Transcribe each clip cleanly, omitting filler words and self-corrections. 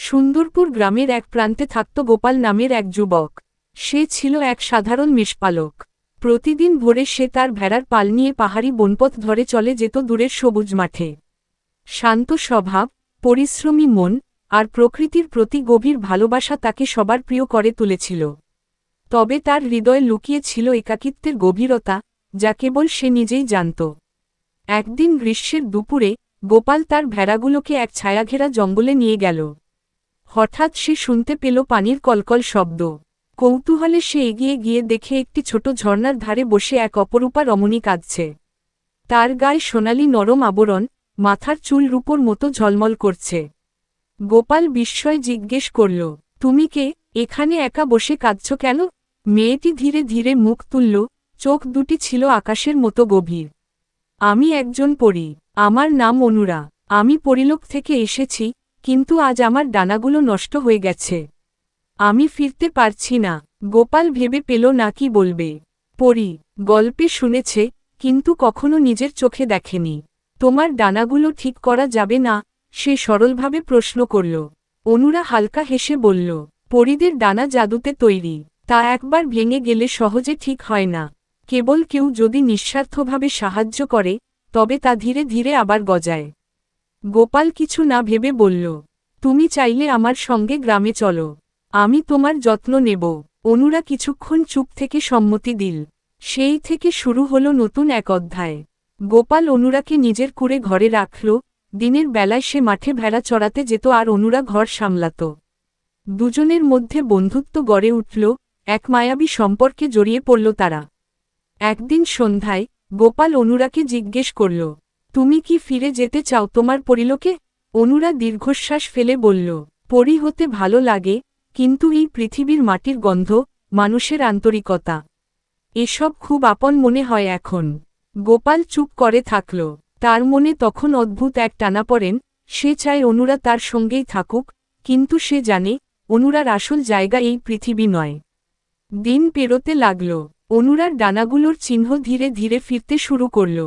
সুন্দরপুর গ্রামের এক প্রান্তে থাকত গোপাল নামের এক যুবক। সে ছিল এক সাধারণ মেষপালক। প্রতিদিন ভোরে সে তার ভেড়ার পাল নিয়ে পাহাড়ি বনপথ ধরে চলে যেত দূরের সবুজ মাঠে। শান্ত স্বভাব, পরিশ্রমী মন আর প্রকৃতির প্রতি গভীর ভালোবাসা তাকে সবার প্রিয় করে তুলেছিল। তবে তার হৃদয়ে লুকিয়ে ছিল একাকিত্বের গভীরতা, যা কেবল সে নিজেই জানত। একদিন গ্রীষ্মের দুপুরে গোপাল তার ভেড়াগুলোকে এক ছায়াঘেরা জঙ্গলে নিয়ে গেল। হঠাৎ সে শুনতে পেল পানির কলকল শব্দ। কৌতূহলে সে এগিয়ে গিয়ে দেখে একটি ছোট ঝর্ণার ধারে বসে এক অপরূপা রমণী কাঁদছে। তার গায়ে সোনালি নরম আবরণ, মাথার চুল রূপোর মতো ঝলমল করছে। গোপাল বিস্ময়ে জিজ্ঞেস করল, তুমি কে? এখানে একা বসে কাঁদছ কেন? মেয়েটি ধীরে ধীরে মুখ তুলল, চোখ দুটি ছিল আকাশের মতো গভীর। আমি একজন পরী, আমার নাম অনুরা। আমি পরিলোক থেকে এসেছি, কিন্তু আজ আমার ডানাগুলো নষ্ট হয়ে গেছে। আমি ফিরতে পারছি না। গোপাল ভেবে পেল না কি বলবে। পরী, গল্পে শুনেছে, কিন্তু কখনো নিজের চোখে দেখেনি। তোমার ডানাগুলো ঠিক করা যাবে না? সে সরলভাবে প্রশ্ন করল। অনুরা হালকা হেসে বলল, পরীদের ডানা জাদুতে তৈরি, তা একবার ভেঙে গেলে সহজে ঠিক হয় না। কেবল কেউ যদি নিঃস্বার্থভাবে সাহায্য করে, তবে তা ধীরে ধীরে আবার গজায়। গোপাল কিছু না ভেবে বলল, তুমি চাইলে আমার সঙ্গে গ্রামে চলো, আমি তোমার যত্ন নেব। অনুরা কিছুক্ষণ চুপ থেকে সম্মতি দিল। সেই থেকে শুরু হলো নতুন এক অধ্যায়। গোপাল অনুরাকে নিজের কুঁড়ে ঘরে রাখল। দিনের বেলায় সে মাঠে ভেড়া চড়াতে যেত আর অনুরা ঘর সামলাত। দুজনের মধ্যে বন্ধুত্ব গড়ে উঠল, এক মায়াবী সম্পর্কে জড়িয়ে পড়ল তারা। একদিন সন্ধ্যায় গোপাল অনুরাকে জিজ্ঞেস করল, তুমি কি ফিরে যেতে চাও তোমার পরিলোকে? অনুরা দীর্ঘশ্বাস ফেলে বলল, পরী হতে ভালো লাগে, কিন্তু এই পৃথিবীর মাটির গন্ধ, মানুষের আন্তরিকতা, এসব খুব আপন মনে হয় এখন। গোপাল চুপ করে থাকল। তার মনে তখন অদ্ভুত এক টানাপড়েন। সে চায় অনুরা তার সঙ্গেই থাকুক, কিন্তু সে জানে অনুরার আসল জায়গা এই পৃথিবী নয়। দিন পেরোতে লাগল। অনুরার ডানাগুলোর চিহ্ন ধীরে ধীরে ফিরতে শুরু করল।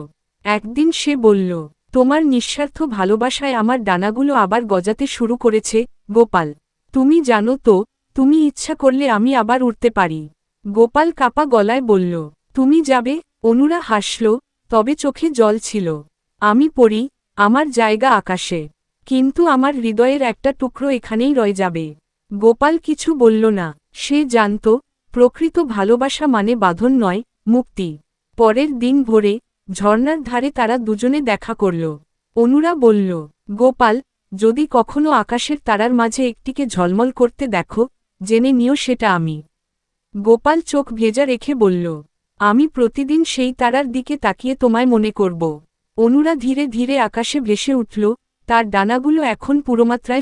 একদিন সে বলল, তোমার নিঃস্বার্থ ভালোবাসায় আমার ডানাগুলো আবার গজাতে শুরু করেছে। গোপাল, তুমি জানো তো, তুমি ইচ্ছা করলে আমি আবার উড়তে পারি। গোপাল কাপা গলায় বলল, তুমি যাবে? অনুরা হাসল, তবে চোখে জল ছিল। আমি পড়ি, আমার জায়গা আকাশে, কিন্তু আমার হৃদয়ের একটা টুকরো এখানেই রয়ে যাবে। গোপাল কিছু বলল না। সে জানত, প্রকৃত ভালোবাসা মানে বাঁধন নয়, মুক্তি। পরের দিন ভোরে ঝর্ণার ধারে তারা দুজনে দেখা করল। অনুরা বলল, গোপাল, যদি কখনো আকাশের তারার মাঝে একটিকে ঝলমল করতে দেখো, জেনে নিও সেটা আমি। গোপাল চোখ ভেজা রেখে বলল, আমি প্রতিদিন সেই তারার দিকে তাকিয়ে তোমায় মনে করব। অনুরা ধীরে ধীরে আকাশে ভেসে উঠল। তার ডানাগুলো এখন পুরোমাত্রায়